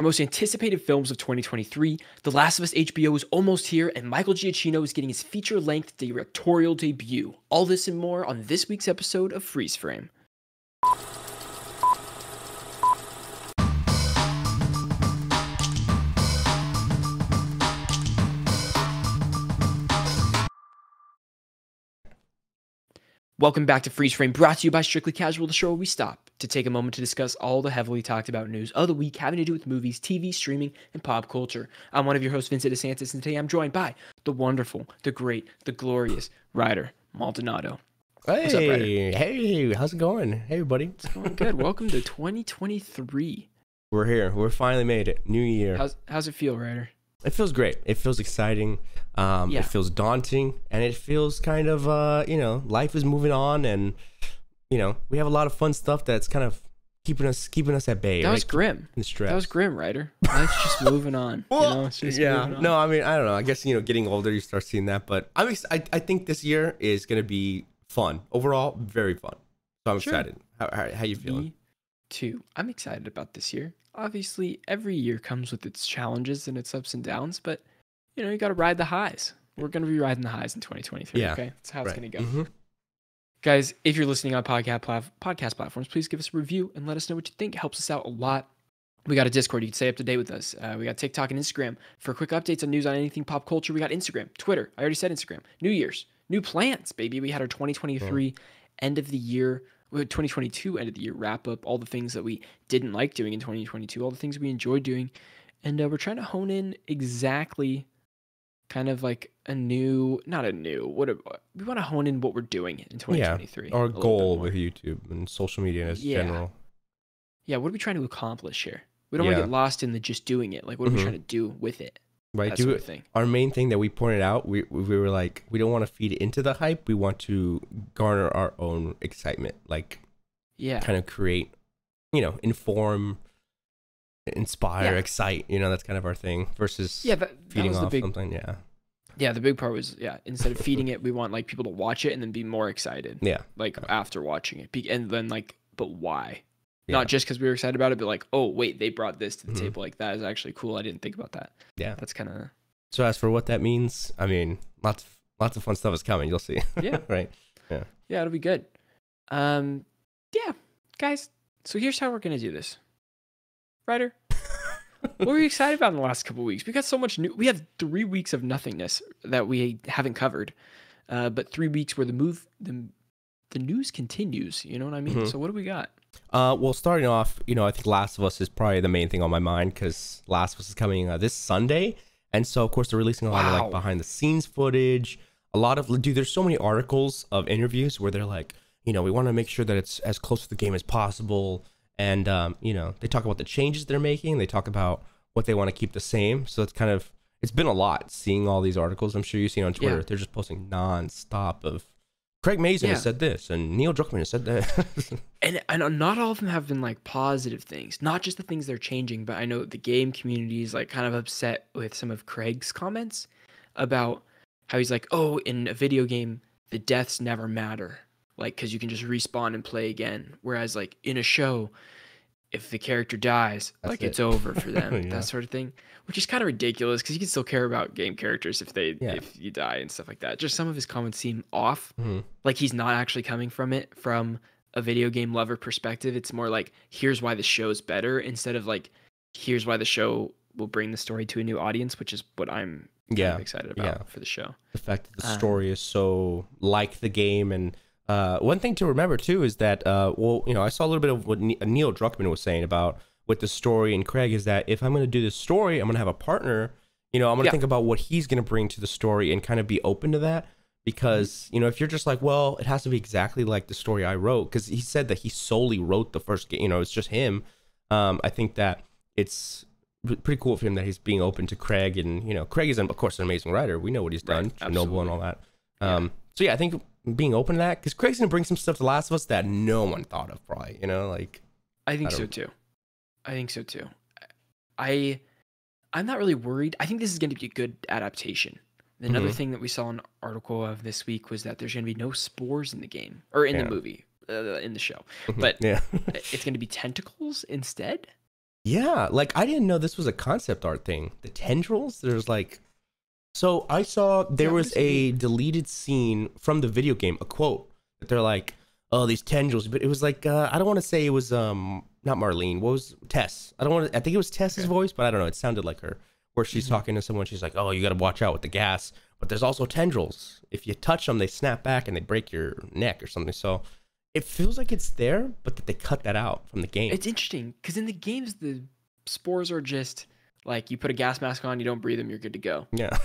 our most anticipated films of 2023. The Last of Us HBO is almost here, and Michael Giacchino is getting his feature-length directorial debut. All this and more on this week's episode of Freeze Frame. Welcome back to Freeze Frame, brought to you by Strictly Casual, the show where we stop to take a moment to discuss all the heavily talked about news of the week having to do with movies, TV, streaming, and pop culture. I'm one of your hosts, Vincent DeSantis, and today I'm joined by the wonderful, the great, the glorious Ryder Maldonado. Hey, what's up, Ryder? Hey, how's it going? Hey, everybody. It's going good. Welcome to 2023. We're here. We're finally made it. New year. How's it feel, Ryder? It feels great. It feels exciting. It feels daunting, and it feels kind of, life is moving on, and we have a lot of fun stuff that's kind of keeping us at bay. That was grim. That was grim, Ryder. Life's just moving on. Well, it's just yeah. moving on. No, I mean, I don't know. I guess getting older, you start seeing that. But I think this year is gonna be fun overall. Very fun. So I'm excited. How you feeling? Me too. I'm excited about this year. Obviously, every year comes with its challenges and its ups and downs, but you got to ride the highs. We're going to be riding the highs in 2023. Yeah, okay, that's how it's going to go. Mm-hmm. Guys, if you're listening on podcast platforms, please give us a review and let us know what you think. It helps us out a lot. We got a Discord. You can stay up to date with us. We got TikTok and Instagram for quick updates on news on anything pop culture. We got Instagram, Twitter. I already said Instagram. New Year's, new plans, baby. We had our 2023 end of the year. 2022 end of the year wrap up, all the things that we didn't like doing in 2022, all the things we enjoyed doing, and we're trying to hone in exactly kind of like we want to hone in what we're doing in 2023. Our goal with YouTube and social media in general. Yeah, what are we trying to accomplish here? We don't want to get lost in the just doing it. Like, what are we trying to do with it? Right. That sort of thing. Our main thing that we pointed out, we were like, we don't want to feed into the hype. We want to garner our own excitement. Like, kind of create, inform, inspire, excite. That's kind of our thing versus feeding off something. Yeah. Yeah. The big part was, instead of feeding it, we want like people to watch it and then be more excited. Yeah. Like after watching it. And then like, but why? Yeah. Not just because we were excited about it, but like, oh, wait, they brought this to the table. Like, that is actually cool. I didn't think about that. Yeah. That's kind of... So as for what that means, I mean, lots of fun stuff is coming. You'll see. Yeah. Right. Yeah. Yeah, it'll be good. Guys, so here's how we're going to do this. Ryder, what were you excited about in the last couple of weeks? We got so much new... We have 3 weeks of nothingness that we haven't covered. But 3 weeks where the news continues. You know what I mean? So what do we got? Well, starting off, I think Last of Us is probably the main thing on my mind because Last of Us is coming this Sunday. And so, of course, they're releasing a lot of like behind the scenes footage. There's so many articles of interviews where they're like, we want to make sure that it's as close to the game as possible. And, they talk about the changes they're making. They talk about what they want to keep the same. So it's been a lot seeing all these articles. I'm sure you've seen on Twitter. Yeah. They're just posting nonstop of Craig Mazin has said this, and Neil Druckmann has said that. and not all of them have been like positive things, not just the things they're changing, but I know the game community is like kind of upset with some of Craig's comments about how he's like, oh, in a video game, the deaths never matter, like, because you can just respawn and play again. Whereas like in a show, if the character dies, it's over for them, that sort of thing, which is kind of ridiculous because you can still care about game characters if you die and stuff like that. Just some of his comments seem off. Like he's not actually coming from a video game lover perspective. It's more like, here's why the show's better instead of like, here's why the show will bring the story to a new audience, which is what I'm kind of excited about for the show. The fact that the story is so like the game. And one thing to remember too is that, I saw a little bit of what Neil Druckmann was saying about with the story and Craig is that if I'm going to do this story, I'm going to have a partner, I'm going to think about what he's going to bring to the story and kind of be open to that. Because, if you're just like, well, it has to be exactly like the story I wrote, because he said that he solely wrote the first game, it's just him. I think that it's pretty cool for him that he's being open to Craig. And, Craig is, of course, an amazing writer. We know what he's done, Chernobyl and all that. So, I think being open to that, because Craig's going to bring some stuff to Last of Us that no one thought of, probably, I think so, too. I'm not really worried. I think this is going to be a good adaptation. Another thing that we saw an article of this week was that there's going to be no spores in the game or in the movie, in the show, but it's going to be tentacles instead. Yeah, like I didn't know this was a concept art thing. The tendrils, there's like, so I saw there Yeah, what was does it mean? a deleted scene from the video game, a quote that they're like, "Oh, these tendrils," but it was like I don't want to say it was not Marlene. What was Tess? I don't want to. I think it was Tess's Okay. voice, but I don't know. It sounded like her, where she's Hmm. talking to someone. She's like, "Oh, you got to watch out with the gas." But there's also tendrils. If you touch them, they snap back and they break your neck or something. So it feels like it's there, but that they cut that out from the game. It's interesting because in the games, the spores are just like you put a gas mask on, you don't breathe them, you're good to go. Yeah.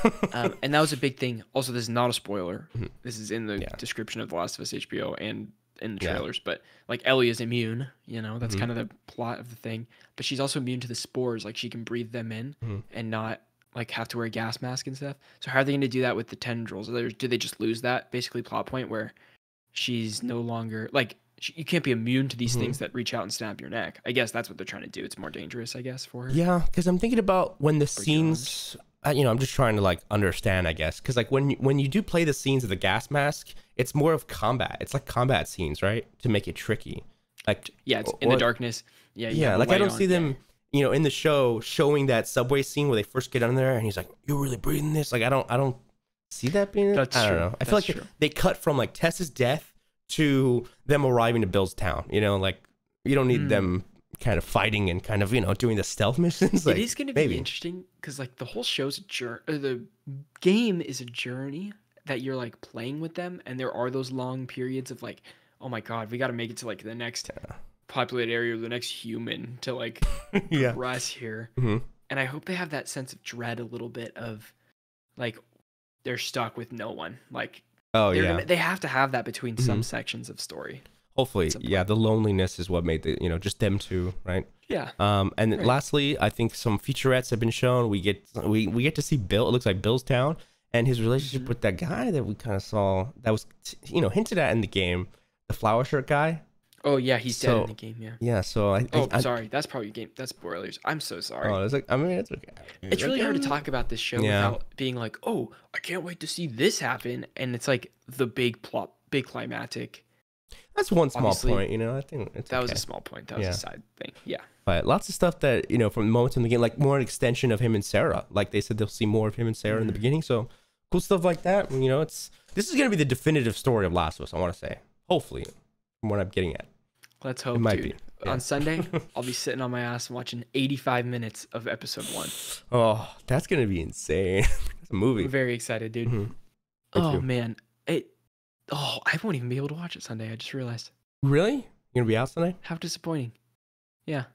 And that was a big thing. Also, this is not a spoiler. Mhm. This is in the Yeah. description of The Last of Us HBO and in the Yeah. trailers. But like Ellie is immune, that's Mhm. kind of the plot of the thing. But she's also immune to the spores. Like she can breathe them in Mhm. and not like have to wear a gas mask and stuff. So how are they going to do that with the tendrils? Do they just lose that basically plot point where she's no longer like you can't be immune to these Mhm. things that reach out and snap your neck? I guess that's what they're trying to do. It's more dangerous, I guess, for her. Yeah, because I'm thinking about when the Break your arms. scenes. I'm just trying to like understand, I guess, because like when you do play the scenes of the gas mask, it's more of combat. It's like combat scenes, right? To make it tricky, like Yeah, it's in the darkness. Yeah, you yeah, have a like I light don't on. see Yeah. them, in the show showing that subway scene where they first get on there and he's like, "You're really breathing this." Like I don't see that being. That's I don't true. know. I feel That's like true. they cut from like Tessa's death to them arriving to Bill's town. Like you don't need Hmm. them kind of fighting and kind of doing the stealth missions. It Like is going to be maybe. interesting because like the whole show's a journey. The game is a journey that you're like playing with them, and there are those long periods of like, oh my god, we got to make it to like the next populated area or the next human to like Yeah. progress here. Hmm. And I hope they have that sense of dread a little bit of like they're stuck with no one. Like Oh yeah. they have to have that between Hmm. some sections of story. Hopefully, At some yeah. point. The loneliness is what made the just them two, right? Yeah. And then Right. lastly, I think some featurettes have been shown. We get to see Bill. It looks like Bill's town and his relationship Mhm. with that guy that we kind of saw that was hinted at in the game, the flower shirt guy. Oh yeah, he's dead in So the game. Yeah. yeah, so Oh, sorry. That's probably game. That's spoilers. I'm so sorry. oh, it's like I mean it's okay. It's really hard to talk about this show Yeah. without being like, "Oh, I can't wait to see this happen." And it's like the big plot, big climatic. That's one small Obviously, point. I think it's That was okay. a small point. That was Yeah. a side thing. Yeah. But lots of stuff that from moments in the game, like more an extension of him and Sarah. Like they said, they'll see more of him and Sarah in the Mhm. beginning. So cool stuff like that. This is gonna be the definitive story of Last of Us. I want to say, hopefully, from what I'm getting at. Let's hope, It might dude. be. Yeah. On Sunday, I'll be sitting on my ass and watching 85 minutes of episode 1. Oh, that's gonna be insane. It's a movie. I'm very excited, dude. Mhm. Me Oh too. man, I won't even be able to watch it Sunday. I just realized Really? You're gonna be out Sunday? how disappointing. Yeah.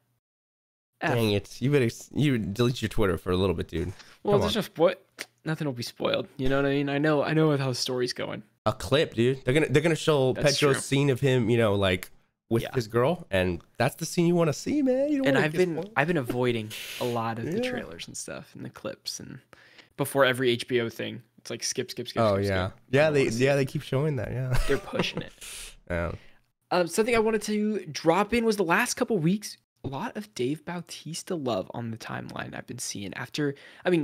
F. Dang it! You delete your Twitter for a little bit, dude. Well, Come there's on. just nothing will be spoiled. You know what I mean? I know how the story's going. A clip, dude. They're gonna show That's Pedro's true. scene of him, like with Yeah. his girl, and that's the scene you want to see, man. You don't And wanna I've get been spoiled. I've been avoiding a lot of the Yeah. trailers and stuff and the clips and before every HBO thing. It's like skip. Oh skip, yeah, skip. I yeah. don't wanna see it. They keep showing that. Yeah, They're pushing it. yeah. Something I wanted to drop in was the last couple weeks, a lot of Dave Bautista love on the timeline I've been seeing after,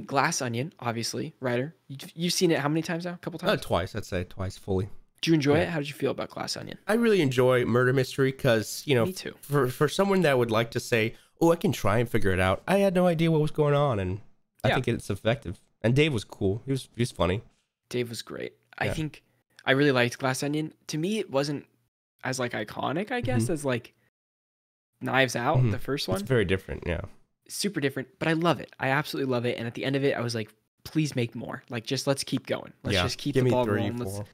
Glass Onion, obviously, writer. You've seen it how many times now? A couple times? Twice, I'd say twice fully. Did you enjoy yeah. it? How did you feel about Glass Onion? I really enjoy murder mystery because Me too. for someone that would like to say, "Oh, I can try and figure it out," I had no idea what was going on, and I Yeah. think it's effective. And Dave was cool. He was funny. Dave was great. I Yeah. think I really liked Glass Onion. To me, it wasn't as like iconic, I guess, as like Knives Out, Mhm. the first It's one. very different. Yeah. Super different, but I love it. I absolutely love it. And at the end of it, I was like, please make more. Like, just let's keep going. Let's Yeah. just keep Give the me ball 3, rolling. 4.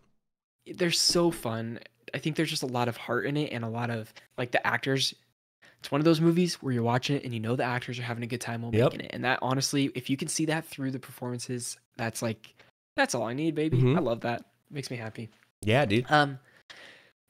They're so fun. I think there's just a lot of heart in it and a lot of like the actors. It's one of those movies where you're watching it and you know the actors are having a good time while Yep. making it. And that honestly, if you can see that through the performances, that's all I need, baby. Mhm. I love that. Makes me happy. Yeah, dude.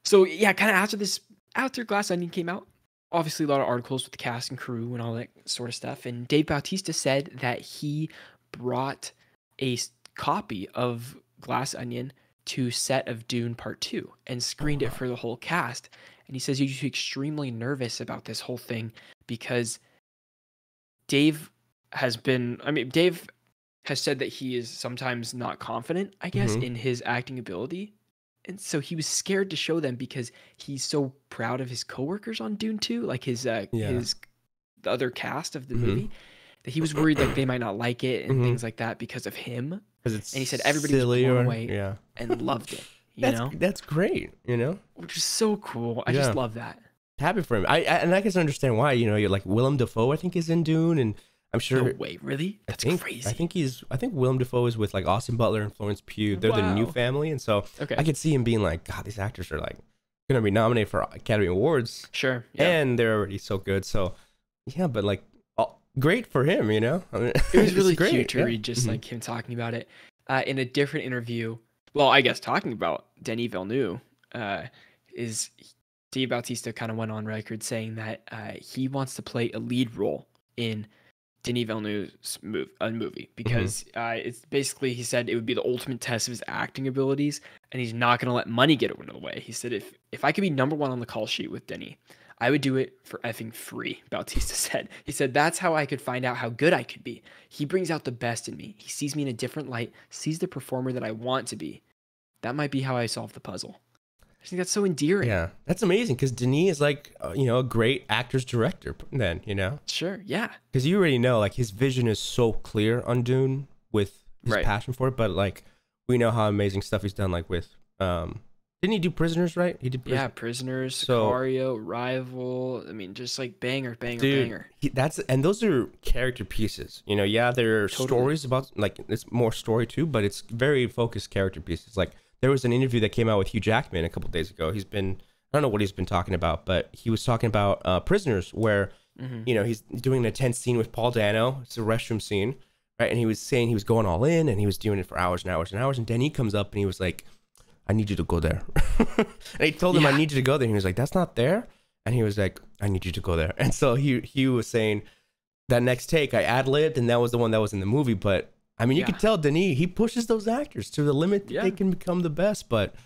So yeah, kind of after Glass Onion came out, obviously a lot of articles with the cast and crew and all that sort of stuff. And Dave Bautista said that he brought a copy of Glass Onion to set of Dune Part 2 and screened it for the whole cast. And he says he's extremely nervous about this whole thing because Dave has said that he is sometimes not confident, I guess, Mhm. in his acting ability. And so he was scared to show them because he's so proud of his coworkers on Dune 2, like his the other cast of the movie, that he was worried like they might not like it and Mm-hmm. things like that because of him. Because it's And he said everybody was silly blown or away yeah. and loved it. You know, That's great. You know, which is so cool. I yeah. just love that. Happy for him. And I can understand why. You know, you're like Willem Dafoe. I think is in Dune, and I'm sure. No way, really? That's crazy. I think Willem Dafoe is with like Austin Butler and Florence Pugh. They're the new family, and so Okay. I could see him being like, God, these actors are like gonna be nominated for Academy Awards. Sure. Yeah. And they're already so good. So yeah, but like, great for him. You know, I mean, It was really great. cute to read just like him talking about it in a different interview. Well, I guess talking about Denis Villeneuve is Dave Bautista kind of went on record saying that he wants to play a lead role in Denis Villeneuve's movie because it's basically, he said it would be the ultimate test of his acting abilities, and he's not going to let money get in the way. He said, if I could be number one on the call sheet with Denis, I would do it for effing free, Bautista said. He said, that's how I could find out how good I could be. He brings out the best in me. He sees me in a different light, sees the performer that I want to be. That might be how I solve the puzzle. I think that's so endearing. Yeah, that's amazing because Denis is like, a great actor's director then, Sure, yeah. Because you already know, like, his vision is so clear on Dune with his Right. passion for it, but, like, we know how amazing stuff he's done, like, with, didn't he do Prisoners, right? He did Prisoners, So- Sicario, Rival. I mean, just like banger, banger, Dude, banger. and those are character pieces, yeah, there are Totally. stories about, like, it's more story too, but it's very focused character pieces. Like, there was an interview that came out with Hugh Jackman a couple days ago. I don't know what he's been talking about, but he was talking about Prisoners, where he's doing an intense scene with Paul Dano. It's a restroom scene, right? And he was saying he was going all in, and he was doing it for hours and hours and hours. And then he comes up and he was like, "I need you to go there." And he told him, "I need you to go there." And he was like, "That's not there." And he was like, "I need you to go there." And so he was saying that next take I ad-libbed, and that was the one that was in the movie, but. I mean, you could tell Denis, he pushes those actors to the limit that they can become the best, but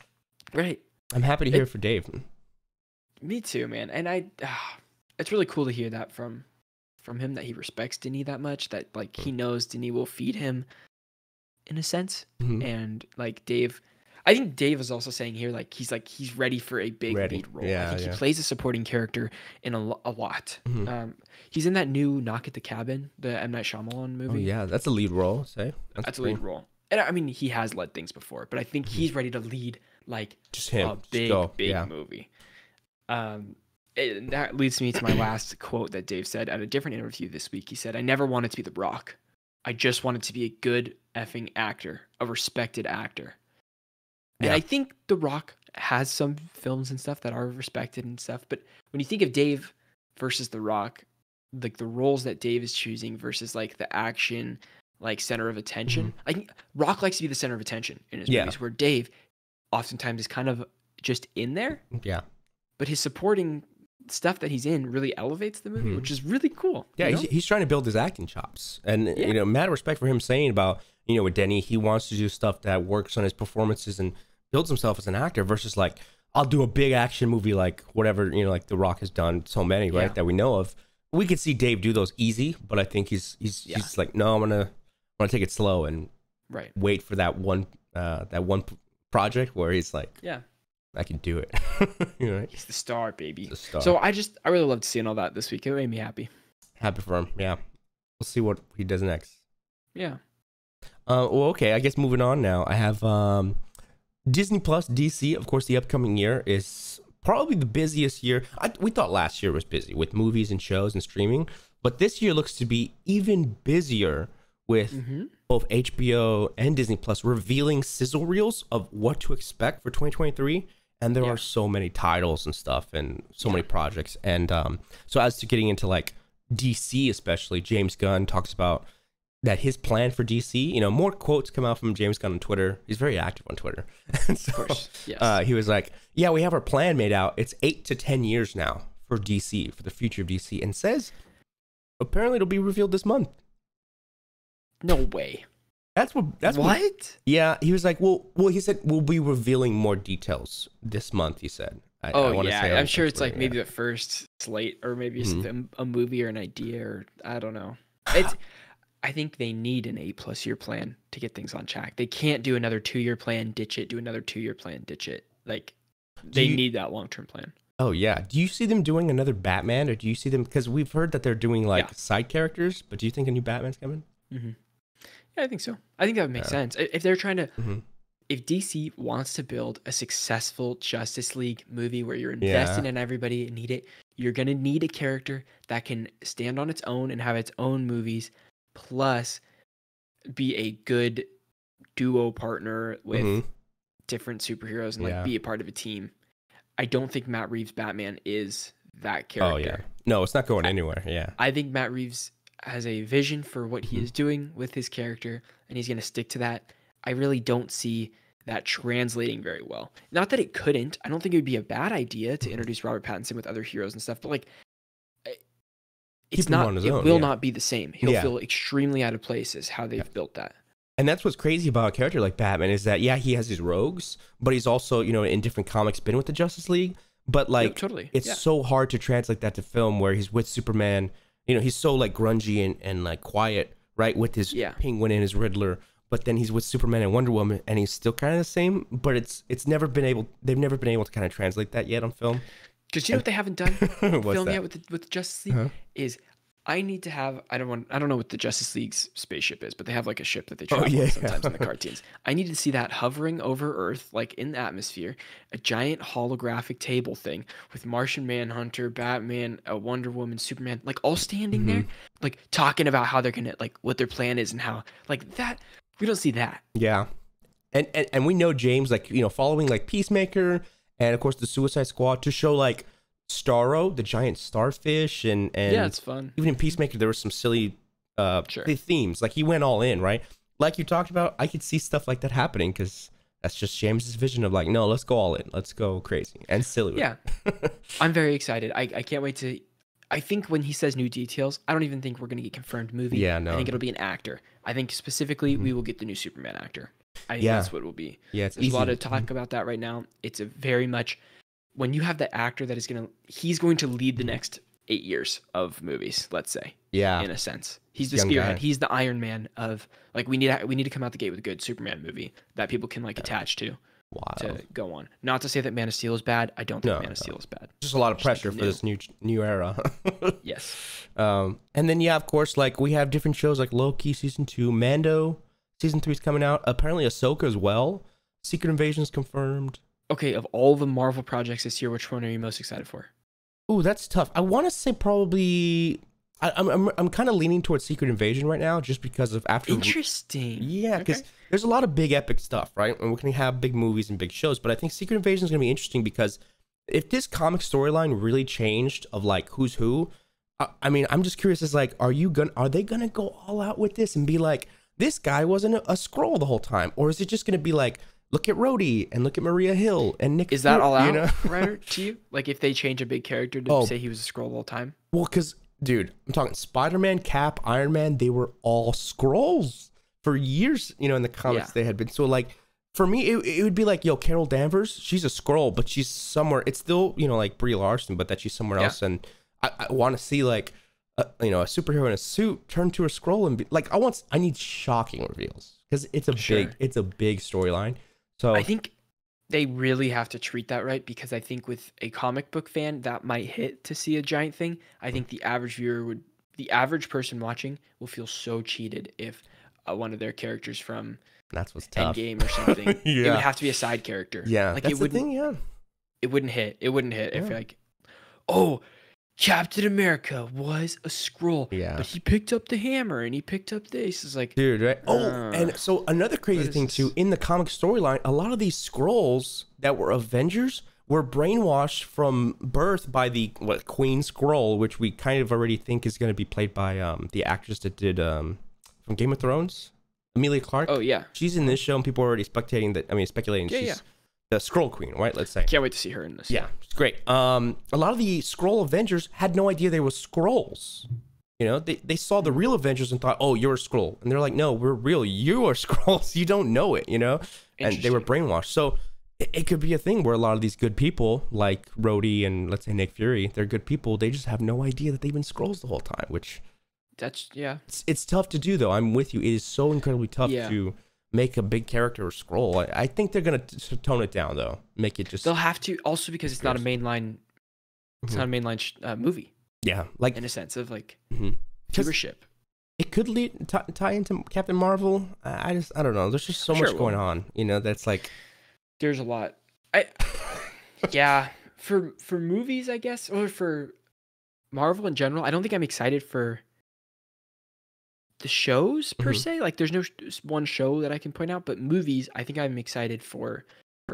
right. I'm happy to hear it for Dave. Me too, man. And it's really cool to hear that from him, that he respects Denis that much, that like he knows Denis will feed him in a sense. And like Dave, I think Dave is also saying here, he's ready for a big lead role. Yeah, I think he plays a supporting character in a lot. He's in that new Knock at the Cabin, the M. Night Shyamalan movie. Oh yeah, that's a lead role, say. That's a lead role. And I mean, he has led things before, but I think he's ready to lead like just him. A big movie. And that leads me to my last quote that Dave said at a different interview this week. He said, "I never wanted to be The Rock. I just wanted to be a good effing actor, a respected actor." And I think The Rock has some films and stuff that are respected and stuff, but when you think of Dave versus The Rock, like the roles that Dave is choosing versus like the action, like center of attention, I think Rock likes to be the center of attention in his movies, where Dave oftentimes is kind of just in there. Yeah. But his supporting stuff that he's in really elevates the movie, which is really cool. Yeah, he's trying to build his acting chops. And, mad respect for him saying about, with Denis, he wants to do stuff that works on his performances and builds himself as an actor versus like, I'll do a big action movie like whatever, like The Rock has done so many, right, that we know of. We could see Dave do those easy, but I think he's like, no, I'm gonna take it slow and wait for that one project where he's like, I can do it. He's the star, baby. The star. So I really loved seeing all that this week. It made me happy. Happy for him. Yeah, we'll see what he does next. Yeah. Well, okay. I guess moving on now. I have Disney Plus DC. Of course, the upcoming year is probably the busiest year. We thought last year was busy with movies and shows and streaming, but this year looks to be even busier with both HBO and Disney Plus revealing sizzle reels of what to expect for 2023. And there are so many titles and stuff and so many projects. And so as to getting into like DC, especially, James Gunn talks about that his plan for DC, more quotes come out from James Gunn on Twitter. He's very active on Twitter. And so, of course, yes. He was like, yeah, we have our plan made out. It's 8 to 10 years now for DC, for the future of DC. And says, apparently it'll be revealed this month. No way. That's what? Yeah, he was like, well, he said we'll be revealing more details this month. He said. I'm sure it's like maybe the first slate, or maybe a movie or an idea, or I don't know. I think they need an 8+ year plan to get things on track. They can't do another 2-year plan, ditch it. Do another 2-year plan, ditch it. Like they need that long-term plan. Oh yeah. Do you see them doing another Batman, or do you see them, because we've heard that they're doing Yeah. like side characters, but do you think a new Batman's coming? Hmm. Yeah, I think so. I think that would make Yeah. sense if they're trying to. Hmm. If DC wants to build a successful Justice League movie where you're investing Yeah. in everybody and need it, you're gonna need a character that can stand on its own and have its own movies, plus be a good duo partner with Hmm. different superheroes and like Yeah. be a part of a team. I don't think Matt Reeves' Batman is that Oh yeah. character. No, it's not going I, anywhere. Yeah. I think Matt Reeves has a vision for what he Hmm. is doing with his character, and he's going to stick to that. I really don't see that translating very well. Not that it couldn't. I don't think it would be a bad idea to introduce Robert Pattinson with other heroes and stuff, but like, it's Keep him on not. his It own. will Yeah. not be the same. He'll Yeah. feel extremely out of place. Is how they've Yeah. built that. And that's what's crazy about a character like Batman is that, yeah, he has his rogues, but he's also, in different comics been with the Justice League. But like, Yep, totally. it's Yeah. so hard to translate that to film where he's with Superman. He's so like grungy and like quiet, right? With his Yeah. Penguin and his Riddler. But then he's with Superman and Wonder Woman, and he's still kind of the same. But they've never been able to kind of translate that yet on film. Because you know what they haven't done What's film that? yet with the Justice League Huh? is I need to have I don't know what the Justice League's spaceship is, but they have like a ship that they travel yeah. in sometimes in the cartoons. I need to see that hovering over Earth, like in the atmosphere, a giant holographic table thing with Martian Manhunter, Batman, a Wonder Woman, Superman, like all standing there, like talking about how they're gonna like what their plan is and how like that. We don't see that. Yeah. And we know James, like, following like Peacemaker and of course the Suicide Squad to show like Starro, the giant starfish, and Yeah, it's fun. even in Peacemaker there were some silly Sure. themes. Like he went all in, right? Like you talked about, I could see stuff like that happening because that's just James's vision of like, no, let's go all in, let's go crazy and silly. Yeah. I'm very excited. I can't wait to. I think when he says new details, I don't even think we're going to get confirmed movie. Yeah, no. I think it'll be an actor. I think specifically we will get the new Superman actor. I think Yeah. that's what it will be. Yeah, it's There's easy. a lot of talk about that right now. It's a very much when you have the actor that is he's going to lead the next 8 years of movies. Let's say, Yeah. in a sense, he's the Young spearhead. guy. He's the Iron Man of like we need to come out the gate with a good Superman movie that people can like attach to Wild. go on. Not to say that Man of Steel is bad. I don't think No, Man of no. Steel is bad. Just a lot of Just pressure like for this new era. Yes. And then yeah, of course, like we have different shows like Loki season 2, Mando season 3 is coming out. Apparently Ahsoka as well. Secret Invasion's confirmed. Okay, of all the Marvel projects this year, which one are you most excited for? Ooh, that's tough. I want to say probably. I'm kind of leaning towards Secret Invasion right now, just because of after. Interesting. Yeah, because Okay. there's a lot of big epic stuff, right? And we're gonna have big movies and big shows, but I think Secret Invasion is gonna be interesting because if this comic storyline really changed of like who's who, I mean, I'm just curious. Is like, are they gonna go all out with this and be like, this guy wasn't a Skrull the whole time, or is it just gonna be like, look at Rhodey and look at Maria Hill and Nick? Is that all out, You know? Ryder, to you? Like if they change a big character to Oh. say he was a scroll the whole time? Well, because, dude, I'm talking Spider-Man, Cap, Iron Man, they were all Skrulls for years, in the comics Yeah. they had been. So, like, for me, it would be like, yo, Carol Danvers, she's a Skrull, but she's somewhere, it's still, like Brie Larson, but that she's somewhere Yeah. else. And I want to see, like, a superhero in a suit turn to a Skrull and be, like, I need shocking reveals because it's a big storyline. So, I think they really have to treat that right because I think with a comic book fan, that might hit to see a giant thing. I think the average person watching will feel so cheated if one of their characters from that's what's tough. Endgame or something. It Yeah. would have to be a side character. Yeah, like that's it the wouldn't. thing, yeah. It wouldn't hit. It wouldn't hit if Yeah. like, oh, Captain America was a Skrull, Yeah. but he picked up the hammer and he picked up this. It's like, Dude, right? And so another crazy what is thing this? too, in the comic storyline, a lot of these Skrulls that were Avengers were brainwashed from birth by the Queen Skrull, which we kind of already think is going to be played by the actress that did from Game of Thrones, Emilia Clarke. oh yeah, She's in this show, and people are already speculating Yeah, she's the Skrull Queen, right? Let's say. can't wait to see her in this. Yeah, it's great. A lot of the Skrull Avengers had no idea they were Skrulls. They saw the real Avengers and thought, oh, you're a Skrull. And they're like, no, we're real. You are Skrulls. You don't know it, And they were brainwashed. So it could be a thing where a lot of these good people, like Rhodey and let's say Nick Fury, they're good people. They just have no idea that they've been Skrulls the whole time, which That's yeah. it's tough to do, though. I'm with you. It is so incredibly tough Yeah. to make a big character a Skrull. I think they're going to tone it down, though. Make it just... They'll have to also because it's not a mainline It's not a mainline movie. Yeah, like in a sense of like mhm. viewership. It could tie into Captain Marvel. I don't know. There's just so much going on, you know. That's like there's a lot. Yeah, for movies, I guess, or for Marvel in general, I don't think I'm excited for the shows per se. Like, there's no one show that I can point out, but movies, I think I'm excited for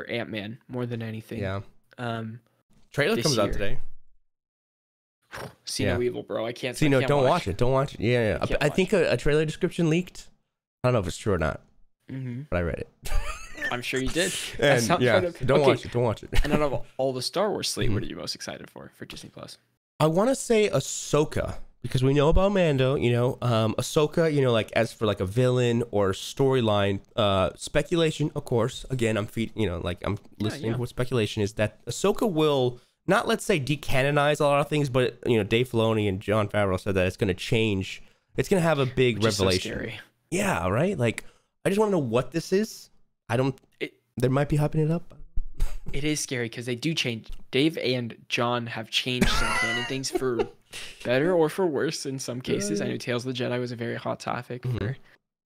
Ant-Man more than anything. Yeah. Trailer comes out today. See no evil, bro. I can't. See no. Don't watch it. Don't watch it. Yeah. I think a trailer description leaked. I don't know if it's true or not, but I read it. I'm sure you did. And yeah, don't watch it. Don't watch it. And out of all the Star Wars slate, what are you most excited for Disney Plus? I want to say Ahsoka, because we know about Mando. You know, Ahsoka. You know, like as for like a villain or storyline, speculation. Of course, again, I'm listening to what speculation is that Ahsoka will not, let's say, decanonize a lot of things, but you know, Dave Filoni and Jon Favreau said that it's going to change. It's going to have a big revelation. So scary. Yeah, right. Like, I just want to know what this is. There might be hyping it up. It is scary because they do change. Dave and John have changed some canon things for better or for worse in some cases. I know Tales of the Jedi was a very hot topic for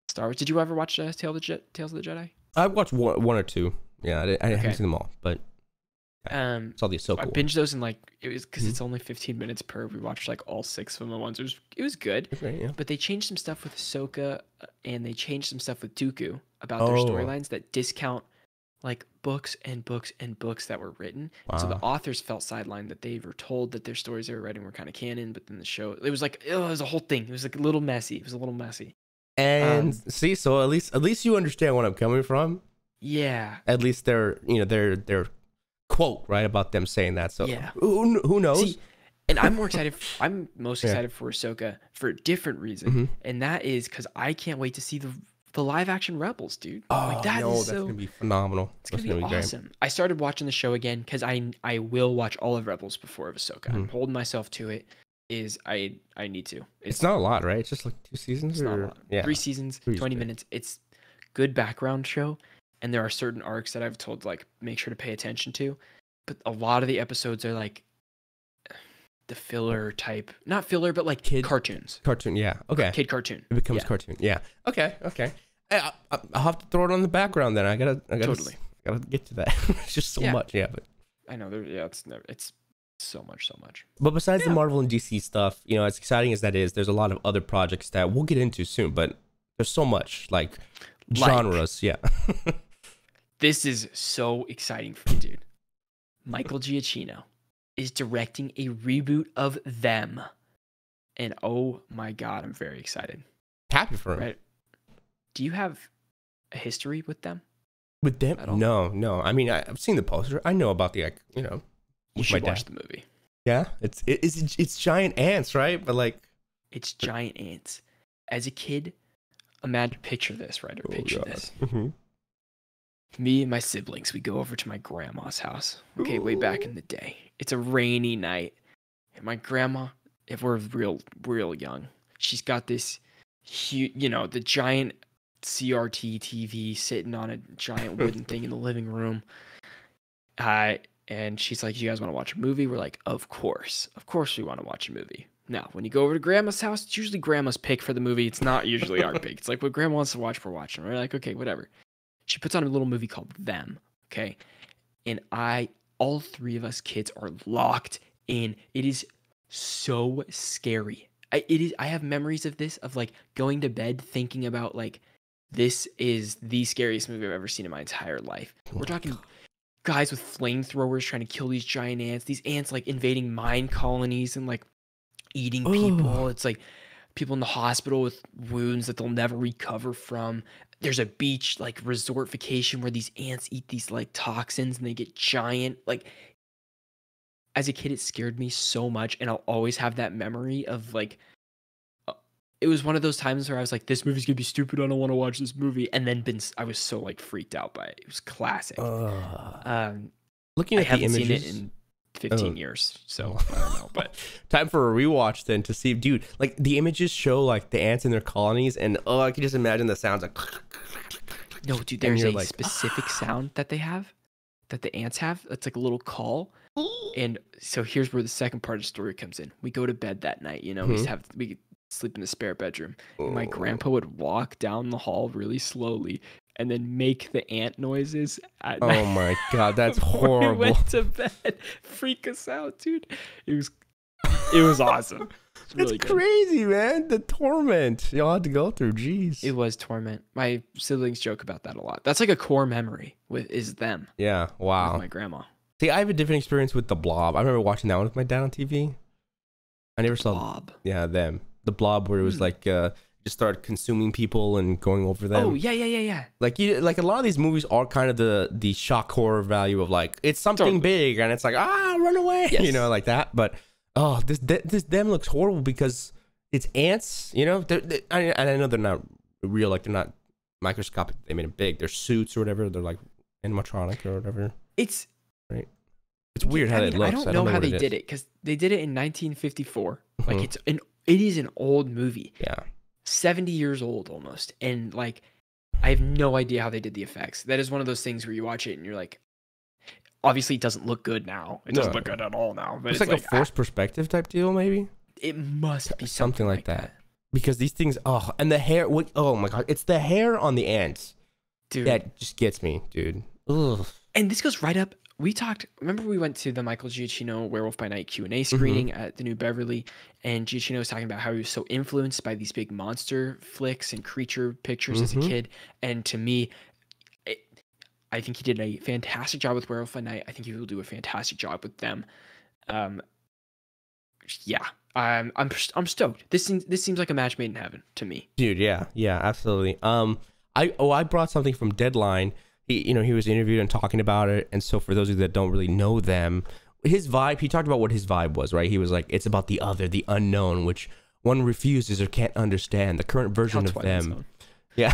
Star Wars. Did you ever watch Tales of the Jedi? I watched one or two. Yeah, I haven't seen them all, but saw the Ahsoka. I binged those in it was because it's only 15 minutes per. We watched like all 6 of them at once. It was good. Okay, yeah. But they changed some stuff with Ahsoka, and they changed some stuff with Dooku about their storylines that discount like books and books and books that were written. Wow. So the authors felt sidelined, that they were told that their stories they were writing were kind of canon, but then the show, it was like, it was a whole thing. It was like a little messy. And see, so at least you understand what I'm coming from. Yeah. At least their quote right about them saying that. So yeah. Who knows? See, and I'm more excited. I'm most excited for Ahsoka for a different reason, and that is because I can't wait to see the live action Rebels, dude. Oh, that's gonna be phenomenal. It's gonna be awesome. Great. I started watching the show again because I will watch all of Rebels before Ahsoka. I'm holding myself to it. I need to. It's not a lot, right? It's just like 2 seasons. It's not a lot. Yeah. 3 seasons, 20 minutes. It's good background show, and there are certain arcs that I've told like make sure to pay attention to. But a lot of the episodes are like the filler type, not filler, but like cartoons. Cartoon, yeah. Okay. Kid cartoon. It becomes cartoon. Yeah. Okay. I'll have to throw it on the background then. I gotta totally gotta get to that. It's just so much, but I know it's so much. But besides the Marvel and DC stuff, you know, as exciting as that is, there's a lot of other projects that we'll get into soon. But there's so much like genres. Yeah. This is so exciting for me, dude. Michael Giacchino is directing a reboot of Them, and oh my god, I'm very excited. Happy for him. Right? Do you have a history with them? With them? No. I mean, I've seen the poster. I know about the, you should watch the movie. Yeah, it's giant ants, right? But like, it's giant ants. As a kid, picture this, right? Or picture this. Me and my siblings, we go over to my grandma's house. Okay, way back in the day. It's a rainy night, and my grandma, if we're real young, she's got this huge, the giant CRT TV sitting on a giant wooden thing in the living room. And she's like, "You guys want to watch a movie?" We're like, Of course we want to watch a movie." Now, when you go over to grandma's house, it's usually grandma's pick for the movie. It's not usually our pick. It's like what grandma wants to watch, we're watching. We're like, okay, whatever. She puts on a little movie called Them, okay? And all 3 of us kids are locked in. It is so scary. I have memories of this, of like going to bed thinking about like, this is the scariest movie I've ever seen in my entire life. We're talking guys with flamethrowers trying to kill these giant ants. These ants like invading mine colonies and like eating people. It's like people in the hospital with wounds that they'll never recover from. There's a beach like resort vacation where these ants eat these like toxins and they get giant. Like, as a kid, it scared me so much, and I'll always have that memory of like, it was one of those times where I was like, this movie's gonna be stupid, I don't want to watch this movie, and then I was so like freaked out by it. It was classic. Looking at the images, seen it in 15 years, so I don't know, but time for a rewatch then to see, dude, like the images show like the ants in their colonies, and I can just imagine the sounds like, no, dude, there's a specific sound that they have, that the ants have. It's like a little call And so here's where the second part of the story comes in. We go to bed that night, you know, we sleep in the spare bedroom. And my grandpa would walk down the hall really slowly and then make the ant noises at Oh night my god, that's before we horrible. went to bed. Freak us out, dude. It was awesome. It's really It's good. crazy, man. The torment y'all had to go through. Jeez. It was torment. My siblings joke about that a lot. That's like a core memory is them. Yeah. With Wow. my grandma. See, I have a different experience with The Blob. I remember watching that one with my dad on TV. I never saw. Blob. Yeah, them. The Blob, where it was like just start consuming people and going over them. Oh yeah. Like a lot of these movies are kind of the shock horror value of like it's something Totally. big and it's like run away, Yes. you know, like that. But this them looks horrible because it's ants, you know. And I know they're not real, like they're not microscopic. They made it big. They're suits or whatever. They're like animatronic or whatever. It's It's weird how it looks. I don't know how what they it did is. it because they did it in 1954. Like Mhm. it is an old movie, Yeah. 70 years old almost, and like I have no idea how they did the effects. That is one of those things where you watch it and you're like, obviously it doesn't look good now. It doesn't No. look good at all now. But It's like a forced perspective type deal, maybe. it must be Something like that. Because these things, and the hair. Oh my god, it's the hair on the ants dude. that just gets me, dude. Ugh. And this goes right up. We talked. Remember, we went to the Michael Giacchino Werewolf by Night Q&A screening at the New Beverly, and Giacchino was talking about how he was so influenced by these big monster flicks and creature pictures as a kid. And to me, I think he did a fantastic job with Werewolf by Night. I think he will do a fantastic job with them. Yeah, I'm stoked. This seems like a match made in heaven to me, Dude. Yeah, absolutely. I brought something from Deadline. He was interviewed and talking about it, and so for those of you that don't really know them, his vibe. He talked about what his vibe was. Right, he was like, it's about the other, the unknown, which one refuses or can't understand. The current version of them. Yeah,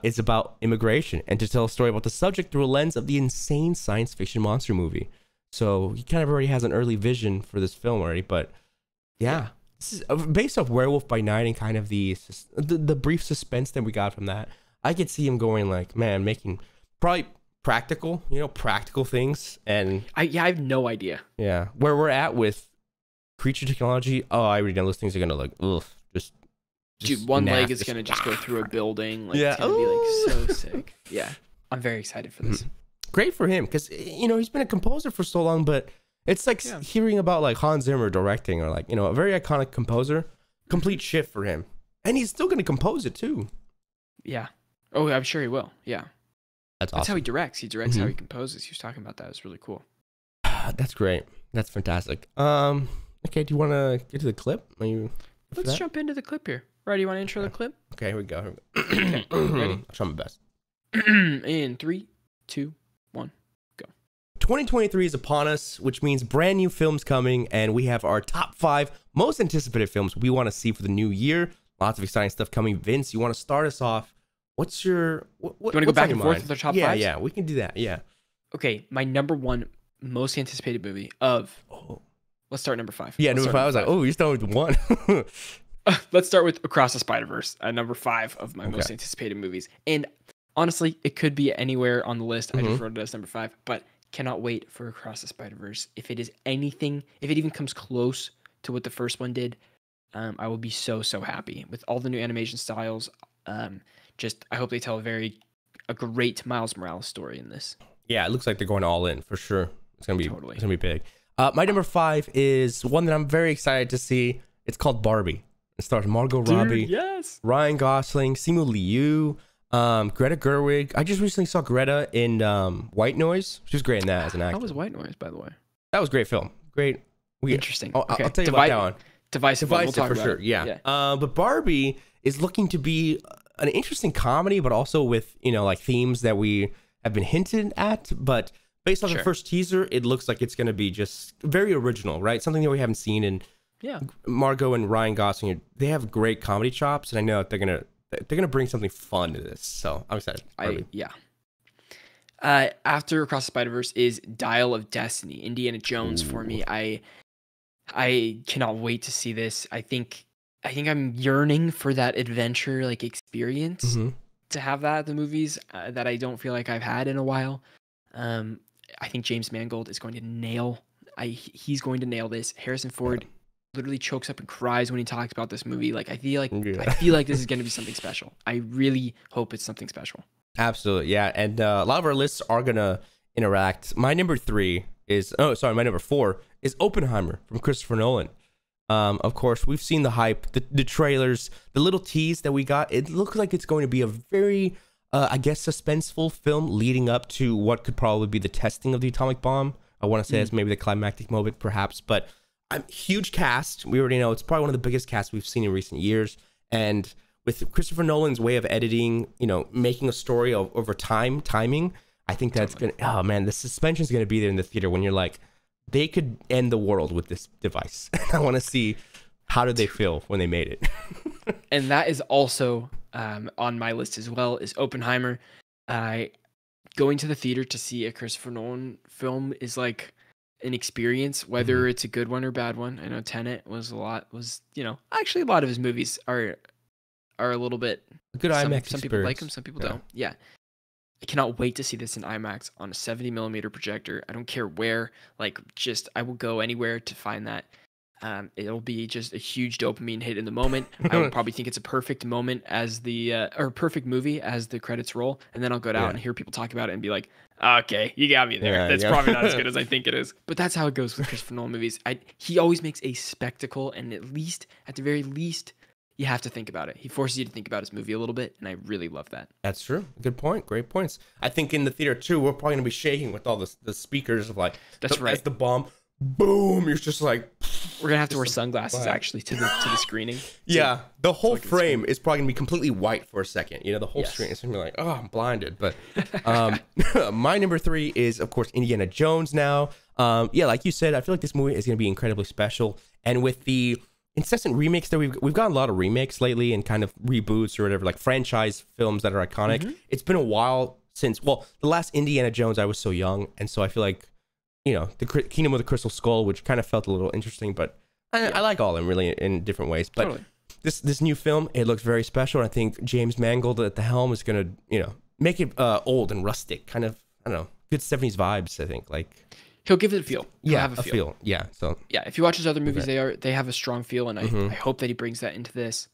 it's about immigration and to tell a story about the subject through a lens of the insane science fiction monster movie. So he kind of already has an early vision for this film already, but yeah. This is based off Werewolf by Night and kind of the brief suspense that we got from that. I could see him going like, man, making probably practical things, and I have no idea. Yeah, where we're at with creature technology. Oh, I already know those things are gonna look just Dude, one leg is nasty. gonna just go through a building. Like, Yeah. it's gonna be like so sick. Yeah, I'm very excited for this. Great for him because he's been a composer for so long, but it's like hearing about like Hans Zimmer directing or like a very iconic composer. Complete shift for him, and he's still gonna compose it too. Yeah. Oh, I'm sure he will. Yeah. That's That's awesome. how he directs. He directs how he composes. He was talking about that. It's really cool. That's great. That's fantastic. Okay, do you want to get to the clip? Are you? Let's jump into the clip here. Right, do you want to intro the clip? Okay, here we go. Okay, ready? I'll try my best. In 3, 2, 1, go. 2023 is upon us, which means brand new films coming, and we have our top 5 most anticipated films we want to see for the new year. Lots of exciting stuff coming. Vince, you want to start us off? What's your? You want to go back and forth with our top 5? Yeah, we can do that. Yeah. Okay, my number 1 most anticipated movie of. Let's start number 5. Yeah, number 5. I was like, oh, you're starting with 1. Let's start with Across the Spider-Verse, number 5 of my most anticipated movies. And honestly, it could be anywhere on the list. I just wrote it as number 5, but cannot wait for Across the Spider-Verse. If it is anything, if it even comes close to what the first one did, I will be so happy with all the new animation styles. I hope they tell a great Miles Morales story in this. Yeah, it looks like they're going all in for sure. It's gonna be Totally. It's gonna be big. My number 5 is one that I'm very excited to see. It's called Barbie. It stars Margot Robbie, Yes. Ryan Gosling, Simu Liu, Greta Gerwig. I just recently saw Greta in White Noise. She was great in that as an actor. How was White Noise, by the way? That was a great film. Great. Interesting. I'll tell you about that one. Divisive one. We'll talk for about sure. it. Yeah. But Barbie is looking to be an interesting comedy, but also with like themes that we have been hinted at. But based on the first teaser, it looks like it's going to be just very original, right? Something that we haven't seen. And Margot and Ryan Gosling, they have great comedy chops, and I know that they're gonna bring something fun to this. So I'm excited. After Across the Spider-Verse is Dial of Destiny, Indiana Jones for me. I cannot wait to see this. I think I'm yearning for that adventure experience to have that at the movies that I don't feel like I've had in a while. I think James Mangold is going to nail. He's going to nail this. Harrison Ford literally chokes up and cries when he talks about this movie. Like I feel like this is going to be something special. I really hope it's something special. Absolutely, yeah. And a lot of our lists are gonna interact. My number 4 is Oppenheimer from Christopher Nolan. Of course, we've seen the hype, the trailers, the little tease that we got. It looks like it's going to be a very, I guess, suspenseful film leading up to what could probably be the testing of the atomic bomb. I want to say it's maybe the climactic moment, perhaps. But huge cast. We already know it's probably one of the biggest casts we've seen in recent years. And with Christopher Nolan's way of editing, making a story over timing, I think that's gonna. Oh man, the suspension is gonna be there in the theater when you're like, they could end the world with this device. I want to see how did they feel when they made it. And that is also on my list as well, is Oppenheimer. Going to the theater to see a Christopher Nolan film is like an experience, whether it's a good one or bad one. I know Tenet was actually a lot of his movies are a little bit a good IMAX some people like them, some people don't. Yeah. I cannot wait to see this in IMAX on a 70 millimeter projector. I don't care where, I will go anywhere to find that. It'll be just a huge dopamine hit in the moment. I would probably think it's a perfect moment as or perfect movie as the credits roll. And then I'll go out and hear people talk about it and be like, okay, you got me there. Yeah, that's probably not as good as I think it is. But that's how it goes with Christopher Nolan movies. He always makes a spectacle, and at the very least, you have to think about it. He forces you to think about his movie a little bit, and I really love that. That's true. Good point. Great points. I think in the theater too, we're probably gonna be shaking with all the speakers of as the bomb, boom. You're just like, we're gonna have to wear sunglasses actually to the screening. Yeah, the whole frame is probably gonna be completely white for a second. The whole screen is gonna be like, oh, I'm blinded. But my number 3 is of course Indiana Jones. Now, like you said, I feel like this movie is gonna be incredibly special, and with the incessant remakes that we've gotten a lot of remakes lately and kind of reboots or whatever, like franchise films that are iconic. It's been a while since, the last Indiana Jones, I was so young, and so I feel like, the Kingdom of the Crystal Skull, which kind of felt a little interesting, but I like all of them really in different ways. But totally. This new film, it looks very special. I think James Mangold at the helm is gonna, make it old and rustic, kind of, I don't know, good 70s vibes. I think he'll give it a feel. He'll have a feel. Yeah. So if you watch his other movies, they have a strong feel, and I hope that he brings that into this.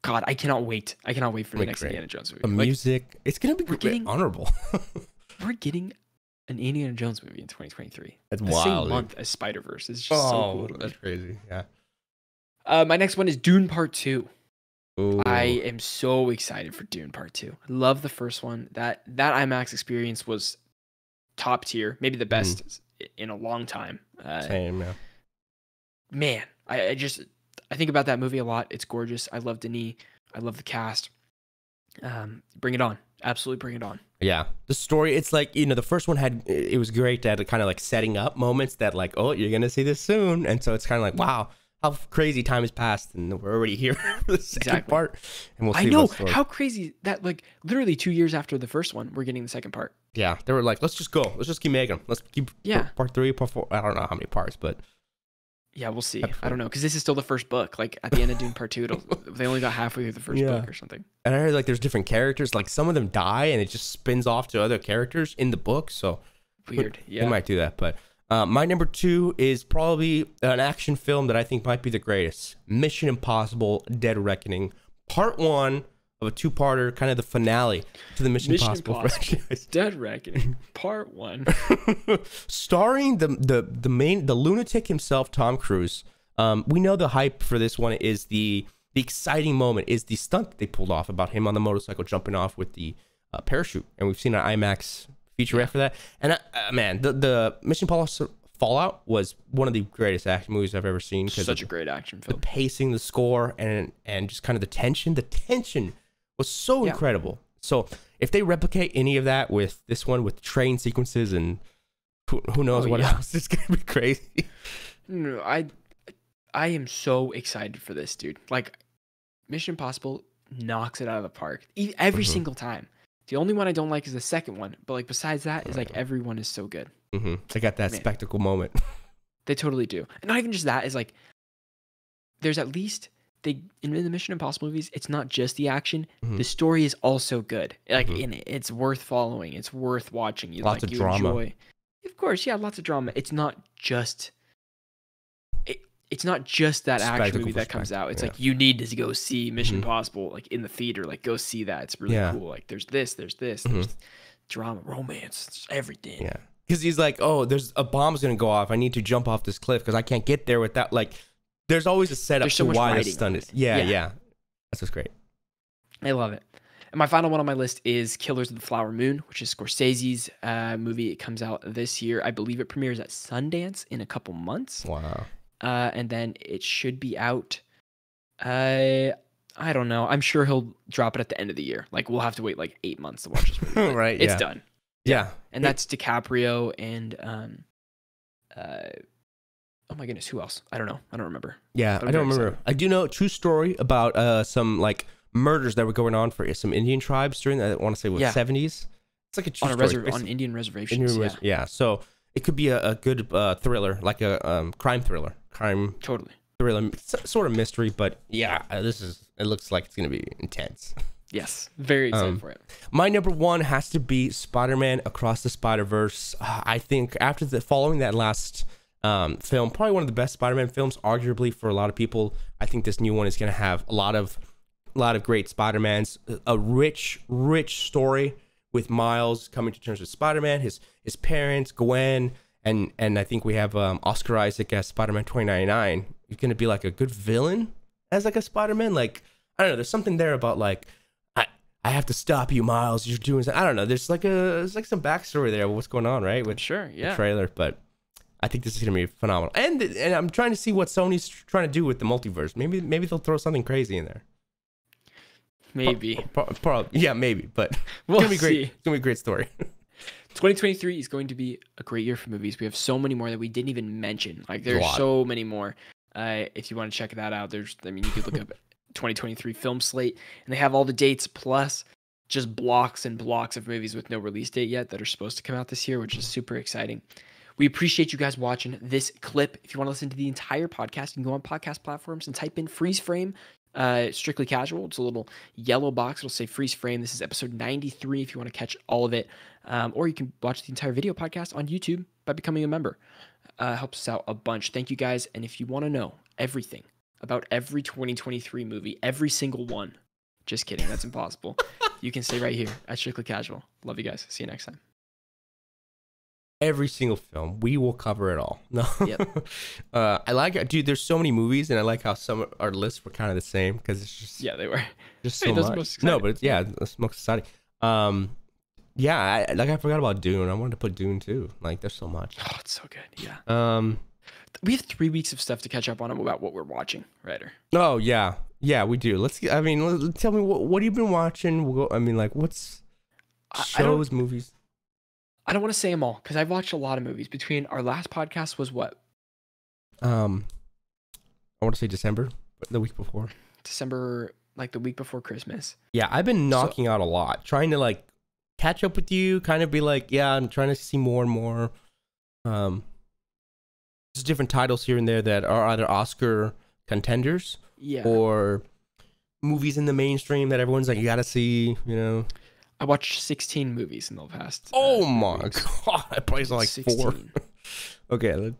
God, I cannot wait. I cannot wait for the next Indiana Jones movie. The music, it's gonna be honorable. We're getting an Indiana Jones movie in 2023. That's the wild. Same month as Spider-Verse. It's just so cool. That's crazy. Yeah. My next one is Dune Part 2. Ooh. I am so excited for Dune Part 2. I love the first one. That IMAX experience was top tier, maybe the best in a long time. Same, yeah. Man, I think about that movie a lot. It's gorgeous. I love Denis. I love the cast. Bring it on. Absolutely bring it on. Yeah. The story, it's like, the first one it was great at kind of like setting up moments that like, oh, you're going to see this soon. And so it's kind of like, wow, how crazy time has passed, and we're already here for the second part. And we'll see. I know how crazy that, literally 2 years after the first one, we're getting the second part. Yeah. They were like, let's just go. Let's just keep making them. Let's keep part 3, part 4. I don't know how many parts, but. Yeah, we'll see. I don't know, because this is still the first book. At the end of Dune Part 2, they only got halfway through the first book or something. And I heard there's different characters. Some of them die, and it just spins off to other characters in the book. So weird. Yeah, they might do that. But my number 2 is probably an action film that I think might be the greatest: Mission Impossible: Dead Reckoning, Part 1 of a 2-parter, kind of the finale to the Mission Impossible franchise. Dead Reckoning, Part 1. Starring the lunatic himself, Tom Cruise. We know the hype for this one is the exciting moment is the stunt that they pulled off about him on the motorcycle jumping off with the parachute, and we've seen an IMAX featurette for that. And man, the Mission Impossible Fallout was one of the greatest action movies I've ever seen. Such a great action film. The pacing, the score, and just kind of the tension. The tension was so incredible. So if they replicate any of that with this one, with train sequences and who knows what else, it's gonna be crazy. No, I am so excited for this, dude. Mission Impossible knocks it out of the park every single time. The only one I don't like is the second one, but besides that, is everyone is so good. They got that spectacle moment. They totally do, and not even just that. Is there's at least. In the Mission Impossible movies, it's not just the action. The story is also good. It's worth following. It's worth watching. Lots of drama. Of course, yeah, lots of drama. It's not just that action Spectacle movie for that comes out. It's spectacle, like you need to go see Mission Mhm. Impossible like in the theater. Like go see that. It's really Yeah. cool. Like there's this, there's Mhm. drama, romance, it's everything. Yeah. Because he's like, oh, there's a bomb's gonna go off. I need to jump off this cliff because I can't get there without like. There's always a setup There's so to much why the writing stunt on is. it. Yeah, Yeah. yeah. That's just great. I love it. And my final one on my list is Killers of the Flower Moon, which is Scorsese's movie. It comes out this year. I believe it premieres at Sundance in a couple months. Wow. And then it should be out. I don't know. I'm sure he'll drop it at the end of the year. Like we'll have to wait like 8 months to watch this movie. but Right, It's yeah. done. Yeah. And that's DiCaprio and oh my goodness, who else? I don't know. I don't remember. Yeah, But I'm I don't very remember. I do know a true story about some like murders that were going on for some Indian tribes during the, I want to say what, Yeah. 70s. It's like a true On story. on Indian reservations. Indian Yeah, yeah. So it could be a good thriller, like a crime thriller, totally. thriller, sort of mystery. But yeah, it looks like it's gonna be intense. Yes, very excited for it. My number one has to be Spider-Man Across the Spider-Verse. I think after following that last film, probably one of the best Spider-Man films, arguably for a lot of people. I think this new one is going to have a lot of great Spider-Mans, a rich story with Miles coming to terms with Spider-Man, his parents, Gwen, and I think we have Oscar Isaac as Spider-Man 2099. He's going to be like a good villain as like a Spider-Man. Like I don't know, there's something there about like. I have to stop you, Miles. You're doing something. I don't know. There's like some backstory there. What's going on, right? With Sure, yeah. the trailer, but I think this is gonna be phenomenal. And I'm trying to see what Sony's trying to do with the multiverse. Maybe they'll throw something crazy in there. Maybe. Probably, yeah, maybe. But We'll it's gonna be great. see. It's gonna be a great story. 2023 is going to be a great year for movies. We have so many more that we didn't even mention. Like there's lot. so many more. If you want to check that out, you could look up 2023 film slate, and they have all the dates plus just blocks and blocks of movies with no release date yet that are supposed to come out this year, which is super exciting. We appreciate you guys watching this clip. If you want to listen to the entire podcast, you can go on podcast platforms and type in freeze frame, strictly casual. It's a little yellow box. It'll say freeze frame. This is episode 93 if you want to catch all of it. Or you can watch the entire video podcast on YouTube by becoming a member. Helps us out a bunch. Thank you guys. And if you want to know everything about every 2023 movie, every single one, just kidding. That's impossible. You can stay right here at Strictly Casual. Love you guys. See you next time. Every single film, we will cover it all. No, Yep. I like it, dude. There's so many movies, and I like how some of our lists were kind of the same because it's just Yeah, they were. just Hey, so those are much. most No, exciting. but it's, yeah, that's most exciting. Yeah, I forgot about Dune. I wanted to put Dune too. Like, there's so much. Oh, it's so good. Yeah. We have 3 weeks of stuff to catch up on about what we're watching, Ryder. Oh yeah, we do. I mean, tell me what have you been watching? We'll go, I mean, like, what's shows, movies? I don't want to say them all because I've watched a lot of movies. Between our last podcast was what? I want to say December, the week before. December, like the week before Christmas. Yeah, I've been knocking out a lot, trying to like catch up with you, kind of be like, yeah, I'm trying to see more and more. Just different titles here and there that are either Oscar contenders, Yeah. or movies in the mainstream that everyone's like, you gotta see, you know. I watched 16 movies in the past. Oh my god, I probably saw like 4. 16. Okay,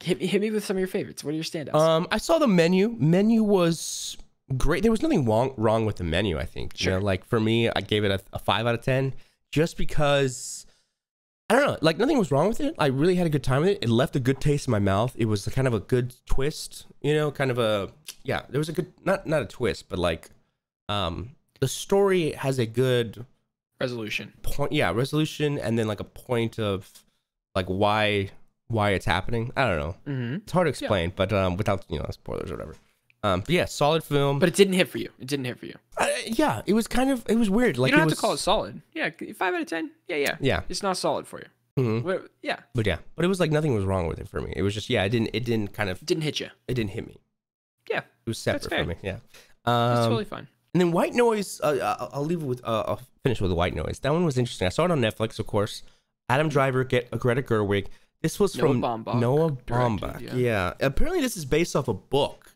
Hit me with some of your favorites. What are your standouts? I saw the menu. Menu was great. There was nothing wrong with the menu, I think. Sure. You know, like for me, I gave it a 5 out of 10 just because I don't know, like nothing was wrong with it. I really had a good time with it. It left a good taste in my mouth. It was kind of a good twist, you know, kind of a, yeah, there was a good, not a twist, but like, the story has a good Resolution. point. Yeah. Resolution. And then like a point of like why it's happening. I don't know. Mm-hmm. It's hard to explain, but without, you know, spoilers or whatever. But yeah, solid film. But it didn't hit for you. It didn't hit for you. Yeah, it was weird. Like, You don't it have was, to call it solid. Yeah, 5 out of 10. Yeah. Yeah. It's not solid for you. Mhm. Yeah. But it was like nothing was wrong with it for me. It was just, yeah, it didn't It didn't hit you. it didn't hit me. Yeah. It was separate fair. for me. Yeah. It's totally fine. And then White Noise, I'll leave it with, I'll finish with White Noise. That one was interesting. I saw it on Netflix, of course. Adam Driver, Greta Gerwig. This was Noah from Baumbach Noah directed, Baumbach. Yeah. Apparently this is based off a book.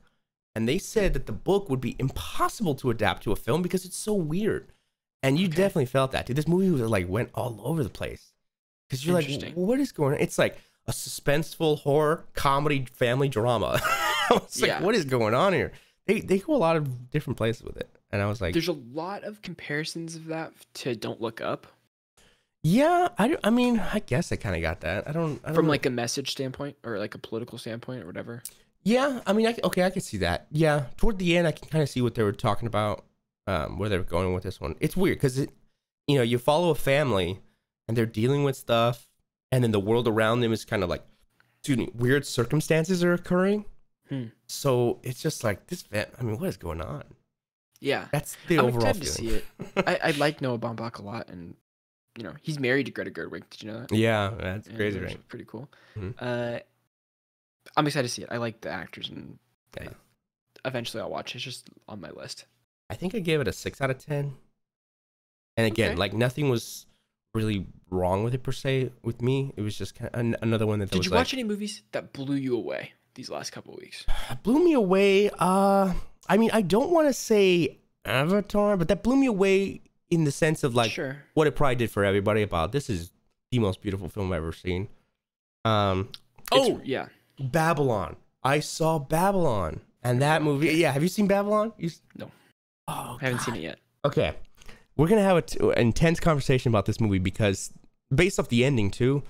And they said that the book would be impossible to adapt to a film because it's so weird. And you definitely felt that, dude. This movie was like went all over the place. because you're like, what is going on? It's like a suspenseful horror comedy family drama. I was like, what is going on here? They go a lot of different places with it, and I was like, there's a lot of comparisons of that to Don't Look Up. Yeah, I mean, I guess I kind of got that. I don't from know. like a message standpoint or like a political standpoint or whatever. Yeah, I mean, I can see that. Yeah, toward the end, I can kind of see what they were talking about, where they were going with this one. It's weird because you follow a family, and they're dealing with stuff, and then the world around them is kind of like, weird circumstances are occurring. So it's just like this. I mean, what is going on? Yeah, that's the I'm overall excited to see it. I like Noah Baumbach a lot, and he's married to Greta Gerwig. Did you know that? Yeah, that's crazy, right? Pretty cool. I'm excited to see it. I like the actors, and eventually I'll watch it. It's just on my list. I think I gave it a 6 out of 10. And again, like nothing was really wrong with it per se with me. It was just kind of another one that. Did you watch any movies that blew you away these last couple of weeks? Blew me away. I mean, I don't want to say Avatar, but that blew me away in the sense of like what it probably did for everybody. About this is the most beautiful film I've ever seen. Babylon. I saw Babylon, and that movie. Yeah, have you seen Babylon? No. Oh, I haven't seen it yet. Okay, we're gonna have an intense conversation about this movie because based off the ending too,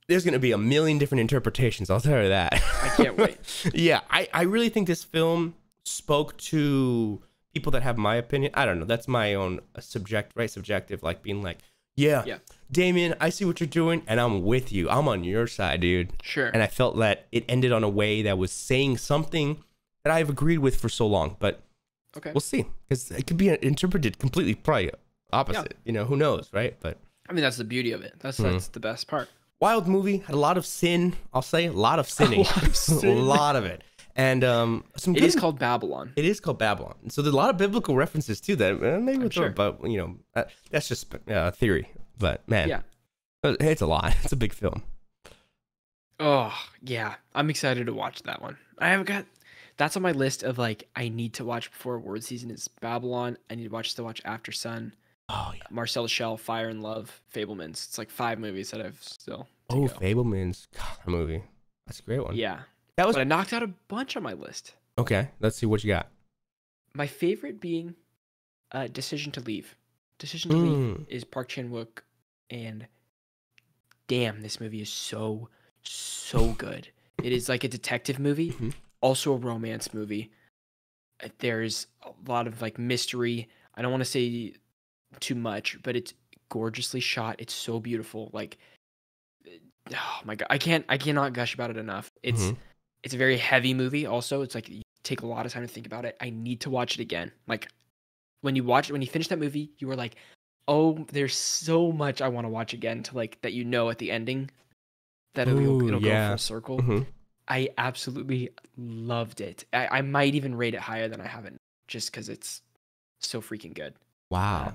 there's gonna be a million different interpretations. I'll tell you that. I can't wait. Yeah, I really think this film spoke to people that have my opinion. I don't know. That's my own subjective, like being like, yeah, Damien, I see what you're doing, and I'm with you. I'm on your side, dude. Sure. And I felt that it ended on a way that was saying something that I've agreed with for so long, but we'll see, because it could be interpreted completely probably opposite. Who knows, right? But I mean, that's the beauty of it. That's the best part. Wild movie, had a lot of sin. I'll say a lot of sinning, a lot of it. And it is called Babylon. It is called Babylon. So there's a lot of biblical references to that. Maybe we'll talk about, that's just a theory. But man, it's a lot. It's a big film. Oh yeah, I'm excited to watch that one. That's on my list of like I need to watch before award season is Babylon. I need to watch After Sun. Oh yeah. Marcel Shell, Fire and Love, Fablemans. It's like 5 movies that I've still. Fablemans, God, that movie. That's a great one. Yeah. But I knocked out a bunch on my list. Okay, let's see what you got. My favorite being Decision to Leave. Decision to Leave is Park Chan-wook, and damn, this movie is so good. It is like a detective movie, also a romance movie. There's a lot of like mystery. I don't want to say too much, but it's gorgeously shot. It's so beautiful. Like, oh my God, I cannot gush about it enough. It's a very heavy movie. Also, it's like you take a lot of time to think about it. I need to watch it again. Like when you finish that movie, you were like, oh, there's so much I want to watch again to like that at the ending that it'll go full circle. I absolutely loved it. I might even rate it higher than I have it just because it's so freaking good. Wow.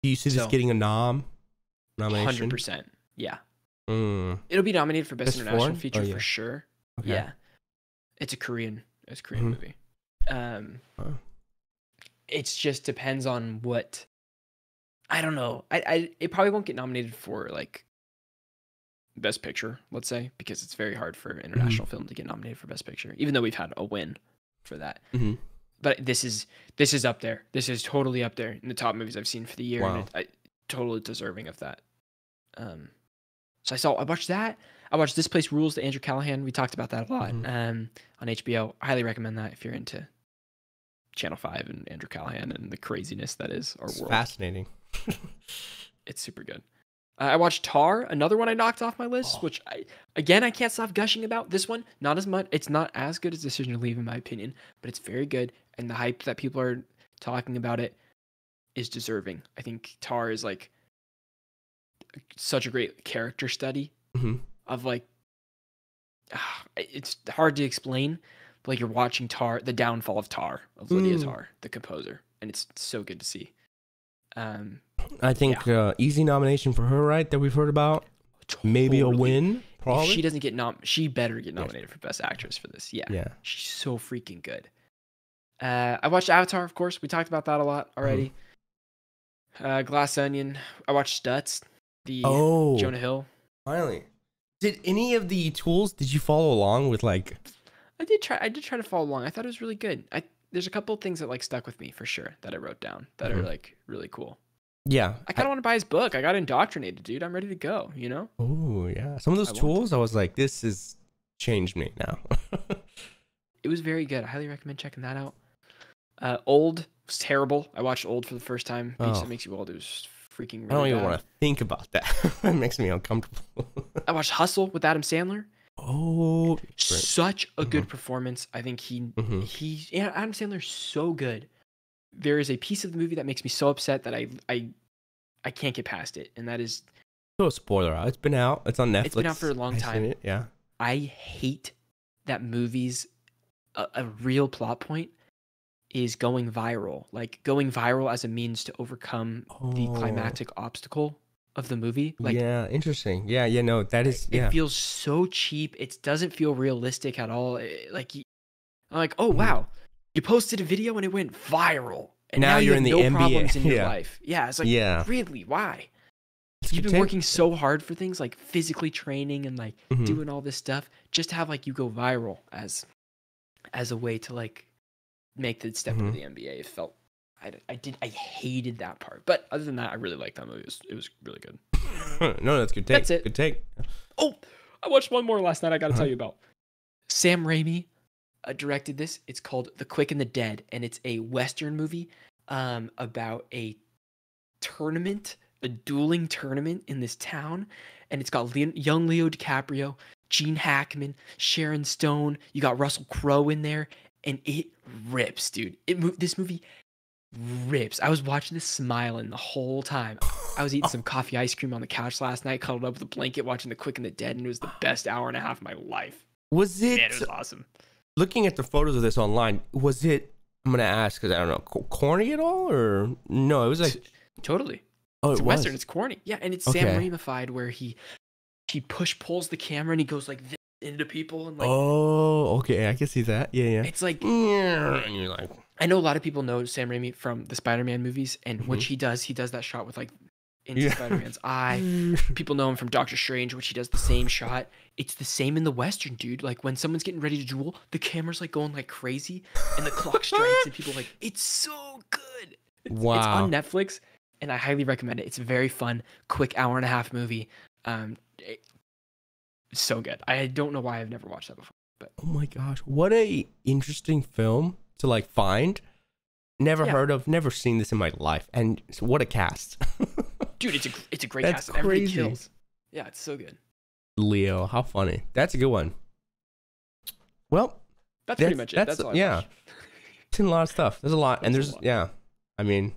Do you see this getting a nomination? 100%. Yeah. It'll be nominated for Best International Feature for sure. Okay. Yeah. It's a Korean movie. It just depends on what. I don't know. It probably won't get nominated for like Best Picture, let's say, because it's very hard for international film to get nominated for Best Picture, even though we've had a win for that. But this is up there. This is totally up there in the top movies I've seen for the year, and totally deserving of that. So I watched that. I watched This Place Rules, the Andrew Callahan. We talked about that a lot on HBO. I highly recommend that if you're into Channel 5 and Andrew Callahan and the craziness that is our world. Fascinating. It's super good. I watched Tar, another one I knocked off my list, which I can't stop gushing about. This one, not as much. It's not as good as Decision to Leave, in my opinion, but it's very good. And the hype that people are talking about it is deserving. I think Tar is like such a great character study of like, it's hard to explain, but like you're watching Tar, the downfall of Lydia Tar, the composer, and it's so good to see. I think easy nomination for her, right? That we've heard about. Totally. Maybe a win. Probably. If she doesn't get she better get nominated for Best Actress for this. Yeah. She's so freaking good. I watched Avatar, of course. We talked about that a lot already. Glass Onion. I watched Stutz. the Oh, Jonah Hill. finally. Did any of the tools, did you follow along with like, I did try to follow along. I thought it was really good. There's a couple of things that like stuck with me for sure that I wrote down that are Mhm. like really cool. Yeah. I kind of want to buy his book. I got indoctrinated, dude. I'm ready to go, you know? Oh, yeah. Some of those I want to. tools, I was like, this has changed me now. It was very good. I highly recommend checking that out. Old was terrible. I watched Old for the first time. Beach Oh, That Makes You Old. It was freaking I don't really even bad. want to think about that. It makes me uncomfortable. I watched Hustle with Adam Sandler. Oh, great. Such a Mhm. good performance. I think Mhm. yeah, Adam Sandler's so good. There is a piece of the movie that makes me so upset that I can't get past it, and that is So spoiler out. It's been out. It's on Netflix. it's been out for a long I've seen time. it. Yeah. I hate that movies a real plot point is going viral. Like going viral as a means to overcome the Oh, climactic obstacle of the movie. Like yeah. Interesting. Yeah. Yeah. No, that is, it yeah. feels so cheap. It doesn't feel realistic at all. I'm like, oh Mhm. wow, you posted a video and it went viral, and now Now you you're have in the no NBA. problems in your Yeah. life. Yeah, it's like Yeah. really why? It's You've good been take. working so hard for things like physically training and like Mhm. doing all this stuff just to have like you go viral as a way to like make the step into Mhm. the NBA. It felt I hated that part, but other than that, I really liked that movie. It was really good. No, that's good That's take. it. Good take. Oh, I watched one more last night. I got to Uh-huh. tell you about. Sam Raimi directed this. It's called The Quick and the Dead, and it's a Western movie about a tournament, a dueling tournament in this town, and it's got young Leo DiCaprio, Gene Hackman, Sharon Stone. You got Russell Crowe in there, and it rips, dude. This movie rips. I was watching this smiling the whole time. I was eating some coffee ice cream on the couch last night, cuddled up with a blanket, watching The Quick and the Dead, and it was the best hour and a half of my life. Was Man, it it was awesome. looking at the photos of this online? Was it? I'm gonna ask because I don't know, corny at all, or no? It was like, Totally. oh, It's it a Western. was. It's corny. Yeah, and it's Sam Okay. Raimified where he push pulls the camera and he goes like this into people and like Oh, okay. I can see that. Yeah, yeah. it's like And you're like, I know a lot of people know Sam Raimi from the Spider-Man movies, and which mhm. he does that shot with like into Yeah. Spider-Man's eye. People know him from Doctor Strange, which he does the same shot. It's the same in the Western, dude. Like when someone's getting ready to duel, the camera's like going like crazy, and the clock strikes, and people are like, it's so good. It's on Wow. Netflix, and I highly recommend it. It's a very fun, quick hour and a half movie. It's so good. I don't know why I've never watched that before, but Oh my gosh, what a interesting film to like find. Never yeah, heard of, never seen this in my life, and what a cast. dude, it's a great That's cast. Everybody crazy. kills. Yeah, it's so good. Leo, how funny. That's a good one. Well, That's pretty much it. That's all I yeah. watched. Seen a lot of stuff. There's a lot, and There's a there's lot. yeah. I mean,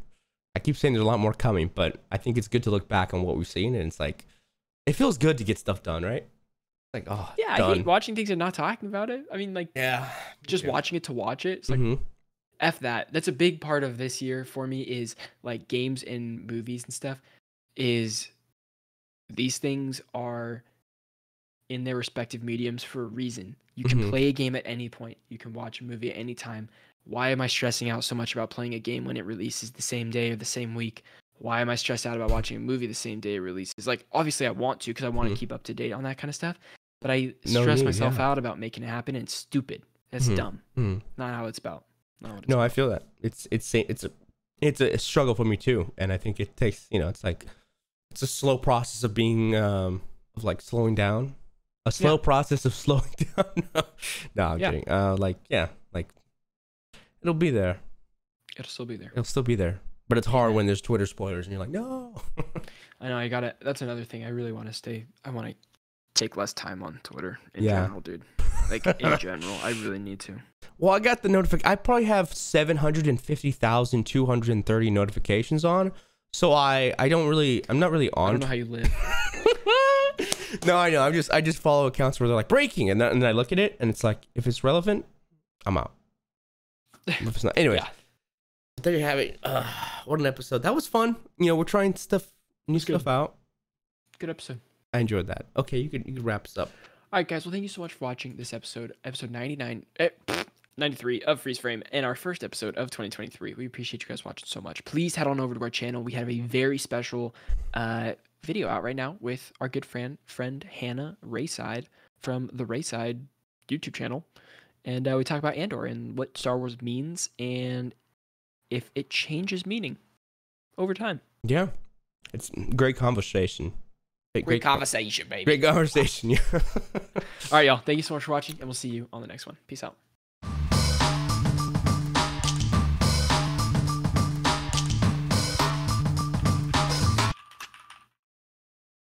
I keep saying there's a lot more coming, but I think it's good to look back on what we've seen, and it's like it feels good to get stuff done, right? Like, oh, Yeah, I done. hate watching things and not talking about it. I mean, like Yeah. just watching it to watch it. It's like Mm-hmm. F that. That's a big part of this year for me is like games and movies and stuff is these things are in their respective mediums for a reason. You can Mhm. play a game at any point. You can watch a movie at any time. Why am I stressing out so much about playing a game when it releases the same day or the same week? Why am I stressed out about watching a movie the same day it releases? Like, obviously, I want to because I want to Mhm. keep up to date on that kind of stuff. But I No stress need, myself yeah. out about making it happen, and it's stupid. That's Mhm. dumb. Mhm. Not how it's about. Not what it's No, I about. feel that it's a struggle for me too, and I think it takes it's like it's a slow process of being of like slowing down, a slow Yeah. process of slowing down. No, I'm Yeah. kidding. Like yeah, like it'll be there. It'll still be there. It'll still be there, but it's hard Amen. when there's Twitter spoilers and you're like, no. I know I gotta. That's another thing. I really want to stay. I want to take less time on Twitter in Yeah. general, dude. Like in general, I really need to. Well, I got the notification. I probably have 750,230 notifications on, so I'm not really I don't on. know how you live. No, I know. I just follow accounts where they're like breaking, and then I look at it, and it's like if it's relevant, I'm out. If it's not, anyway. Yeah. There you have it. What an episode! That was fun. We're trying new stuff out. Good episode. I enjoyed that. Okay, you could wrap us up. All right, guys. Well, thank you so much for watching this episode 93 of Freeze Frame, and our first episode of 2023. We appreciate you guys watching so much. Please head on over to our channel. We have a very special video out right now with our good friend Hannah Rayside from the Rayside YouTube channel, and we talk about Andor and what Star Wars means and if it changes meaning over time. Yeah, it's great conversation. Great conversation, baby. Great conversation. Yeah. All right, y'all. Thank you so much for watching, and we'll see you on the next one. Peace out.